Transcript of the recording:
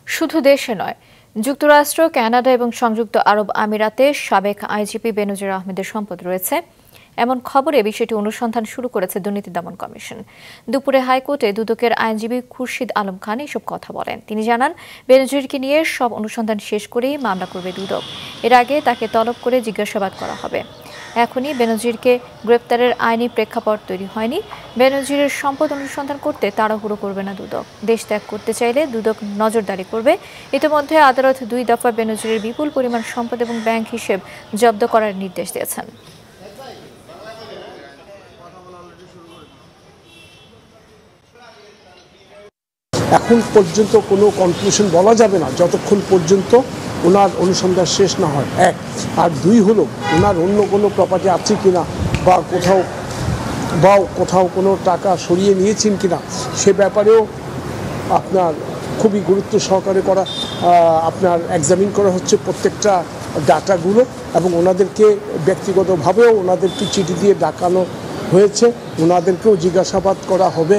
শুধু দেশে নয়, যুক্তরাষ্ট্র, কানাডা এবং সংযুক্ত আরব আমিরাতে সাবেক আইজিপি বেনজির আহমেদের সম্পদ রয়েছে এমন খবরে বিষয়টি অনুসন্ধান শুরু করেছে দুর্নীতি দমন কমিশন। দুপুরে হাইকোর্টে দুদকের আইনজীবী খুরশিদ আলম খান এসব কথা বলেন। তিনি জানান, বেনজিরকে নিয়ে সব অনুসন্ধান শেষ করেই মামলা করবে দুদক। এর আগে তাকে তলব করে জিজ্ঞাসাবাদ করা হবে। এখনই বেনজিরকে গ্রেপ্তারের আইনি প্রেক্ষাপট তৈরি হয়নি। বেনজিরের সম্পদ অনুসন্ধান করতে তাড়াহুড়ো করবে না দুদক। দেশ ত্যাগ করতে চাইলে দুদক নজরদারি করবে। ইতিমধ্যে আদালত 2 দফা বেনজিরের বিপুল পরিমাণ সম্পদ এবং ব্যাংক হিসেব জব্দ করার নির্দেশ দিয়েছেন। এখন পর্যন্ত কোনো কনক্লুশন বলা যাবে না যতক্ষণ পর্যন্ত ওনার অনুসন্ধান শেষ না হয়, এক। আর দুই হলো, ওনার অন্য কোনো প্রপার্টি আছে কিনা বা কোথাও কোনো টাকা সরিয়ে নিয়েছেন কিনা সে ব্যাপারেও আপনার খুবই গুরুত্ব সহকারে আপনার এক্সামিন করা হচ্ছে প্রত্যেকটা ডাটাগুলো, এবং ওনাদেরকে ব্যক্তিগতভাবেও ওনাদেরকে চিঠি দিয়ে ডাকানো হয়েছে, ওনাদেরকেও জিজ্ঞাসাবাদ করা হবে।